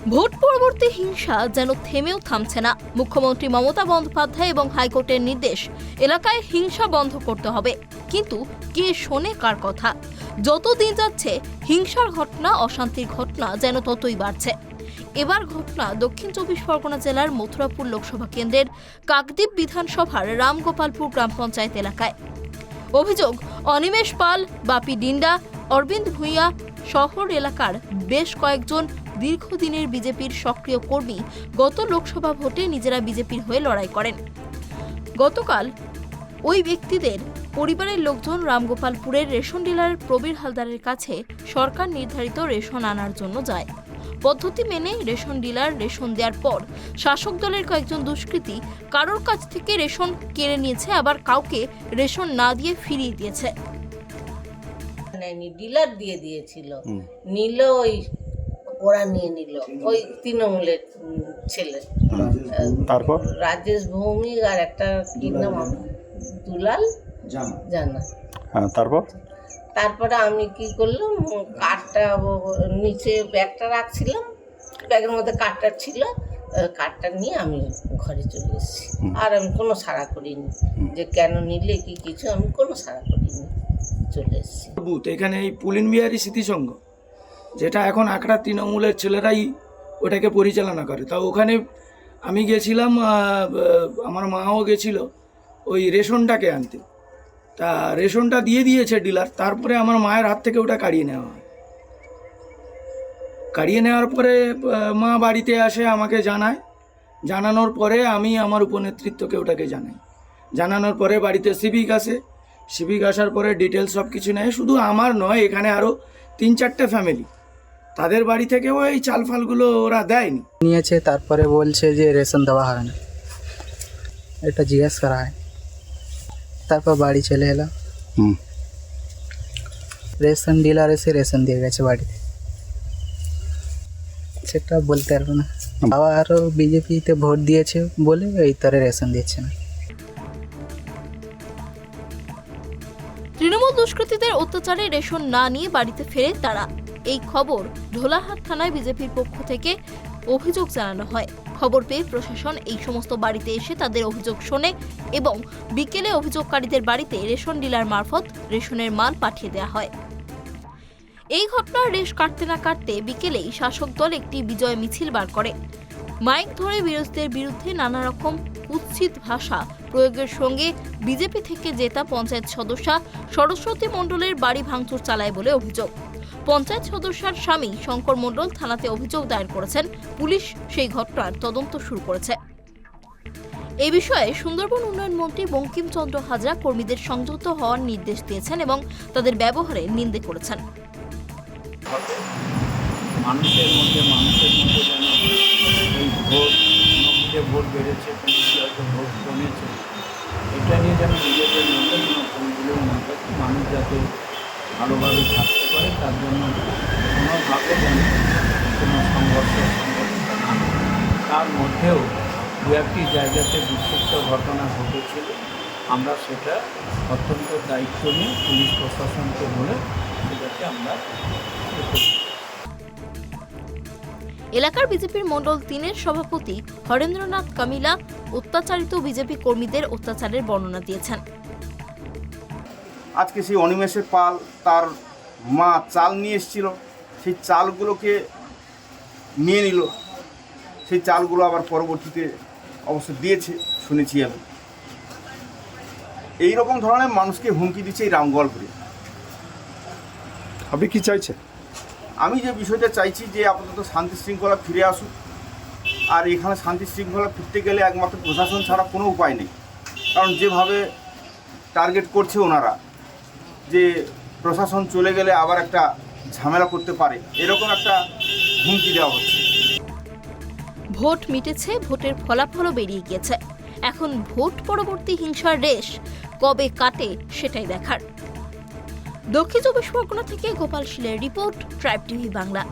Vote পরবর্তী হিংসা যেন থেমেও থামছে না। মুখ্যমন্ত্রী মমতা বন্দ্যোপাধ্যায় এবং হাইকোর্টের নির্দেশ, এলাকায় হিংসা বন্ধ করতে হবে। কিন্তু কে শোনে কার কথা? যত দিন যাচ্ছে হিংসার ঘটনা, অশান্তির ঘটনা যেন ততই বাড়ছে। এবার ঘটনা দক্ষিণ 24 পরগনা জেলার মথুরাপুর লোকসভা কেন্দ্রের কাকদ্বীপ বিধানসভার রামগোপালপুর গ্রাম পঞ্চায়েত এলাকায়। অভিযোগ, অনিমেষ পাল, বাপি ডিন্ডা, অরবিন্দ ভূঁইয়া শহর এলাকার বেশ কয়েকজন দীর্ঘদিনের বিজেপির সক্রিয় কর্মী গত লোকসভা ভোটে নিজেরা বিজেপির হয়ে লড়াই করেন। গতকাল ওই ব্যক্তিদের পরিবারের লোকজন রামগোপালপুরের রেশন ডিলার প্রবীর হালদারের কাছে সরকার নির্ধারিত রেশন আনার জন্য যায়। পদ্ধতি মেনে রেশন ডিলার রেশন দেওয়ার পর শাসক দলের কয়েকজন দুষ্কৃতী কারোর কাছ থেকে রেশন কেড়ে নিয়েছে, আবার কাউকে রেশন না দিয়ে ফিরিয়ে দিয়েছে। ডিলার দিয়ে দিয়েছিল, নিল ওই ওরা নিয়ে নিল ওই তৃণমূলের ছেলে, তারপর রাজেশ ভৌমিক আর একটা কি নাম দুলাল জানা। তারপরে আমি কি করলাম, কার্ডটা নিচে ব্যাগটা রাখছিলাম, ব্যাগের মধ্যে কার্ডটা ছিল, কার্ডটা নিয়ে আমি ঘরে চলে এসেছি। আর আমি কোনো সাড়া করিনি যে কেন নিলে কি কিছু, আমি কোনো সাড়া করিনি, চলে এসেছি। বুথ এখানে এই পুলিন বিহারী স্মৃতিসংঘ, যেটা এখন আখড়া তৃণমূলের ছেলেরাই ওটাকে পরিচালনা করে। তা ওখানে আমি গেছিলাম, আমার মাও গেছিল ওই রেশনটাকে আনতে। তা রেশনটা দিয়ে দিয়েছে ডিলার, তারপরে আমার মায়ের হাত থেকে ওটা কাড়িয়ে নেওয়া হয়। কাড়িয়ে নেওয়ার পরে মা বাড়িতে আসে, আমাকে জানায়। জানানোর পরে আমি আমার উপনেতৃত্বকে ওটাকে জানাই। জানানোর পরে বাড়িতে সিভিক আসে, সিভিক আসার পরে ডিটেলস সব কিছু নেয়। শুধু আমার নয়, এখানে আরও 3-4টে ফ্যামিলি, তাদের বাড়ি থেকেও এই চাল ফালগুলো ওরা দেয়নি, নিয়েছে। তারপরে বলছে যে রেশন দেওয়া হবে না, এটা জিজ্ঞেস করা হয়। তারপর বাড়ি চলে এলাম, রেশন ডিলার এসে রেশন দিয়ে গেছে বাড়িতে। সেটা বলতে পারবো না, বাবা আরও বিজেপিতে ভোট দিয়েছে বলে এই তরে রেশন দিচ্ছে না। তৃণমূল দুষ্কৃতীদের অত্যাচারে রেশন না নিয়ে বাড়িতে ফেরে তারা। এই খবর ঢোলাহাট থানায় বিজেপির পক্ষ থেকে অভিযোগ জানানো হয়। খবর পেয়ে প্রশাসন এই সমস্ত বাড়িতে এসে তাদের অভিযোগ শোনে এবং বিকেলে অভিযোগকারীদের বাড়িতে রেশন ডিলার মারফত রেশনের মাল পাঠিয়ে দেওয়া হয়। এই ঘটনার রেশ কাটতে না কাটতে বিকেলেই শাসক দল একটি বিজয় মিছিল বার করে। মাইক ধরে বিরোধীদের বিরুদ্ধে নানা রকম কুৎসিত ভাষা প্রয়োগের সঙ্গে বিজেপি থেকে জেতা পঞ্চায়েত সদস্যা সরস্বতী মণ্ডলের বাড়ি ভাঙচুর চালায় বলে অভিযোগ। পঞ্চায়েত সদস্যার স্বামী শঙ্কর মণ্ডল থানাতে অভিযোগ দায়ের করেছেন। পুলিশ সেই ঘটনার তদন্ত শুরু করেছে। এই বিষয়ে সুন্দরবন উন্নয়ন মন্ত্রী বঙ্কিমচন্দ্র হাজরা কর্মীদের সংযত হওয়ার নির্দেশ দিয়েছেন এবং তাদের ব্যবহারে নিন্দে করেছেন। মানুষের মধ্যে যেন এই ভোট বেড়েছে, হয়তো ভোট কমেছে, এটা নিয়ে যেন নিজেদের মধ্যে কোনগুলোর মধ্যে মানুষ যাতে ভালোভাবে থাকতে পারে, তার জন্য কোনোভাবে যেন কোনো সংঘর্ষ না। তার মধ্যেও দু একটি জায়গাতে বিক্ষিপ্ত ঘটনা ঘটেছিল, আমরা সেটা অত্যন্ত দায়িত্ব নিয়ে পুলিশ প্রশাসনকে বলে সেটাকে আমরা এলাকার বিজেপির মণ্ডল 3-এর সভাপতি হরেন্দ্রনাথ কামিলা অত্যাচারিত বিজেপি কর্মীদের অত্যাচারের বর্ণনা দিয়েছেন। আজকে সেই অনিমেষের পাল, তার মা চাল নিয়ে এসেছিল, সেই চালগুলোকে নিয়ে নিল। সেই চালগুলো আবার পরবর্তীতে অবশ্য দিয়েছে শুনেছি আমি। এই রকম ধরনের মানুষকে হুমকি দিচ্ছে এই রামগোপালপুরে। আপনি কি চাইছেন? আমি যে বিষয়টা চাইছি যে আপাতত শান্তি শৃঙ্খলা ফিরে আসুক। আর এখানে শান্তি শৃঙ্খলা ফিরতে গেলে একমাত্র প্রশাসন ছাড়া কোনো উপায় নেই। কারণ যেভাবে টার্গেট করছে ওনারা, যে প্রশাসন চলে গেলে আবার একটা ঝামেলা করতে পারে, এরকম একটা হুমকি দেওয়া হচ্ছে। ভোট মিটেছে, ভোটের ফলাফলও বেরিয়ে গিয়েছে। এখন ভোট পরবর্তী হিংসার রেশ কবে কাটে সেটাই দেখার। দক্ষিণ 24 পরগনা থেকে গোপাল শীলের রিপোর্ট, ট্রাইব টিভি বাংলা।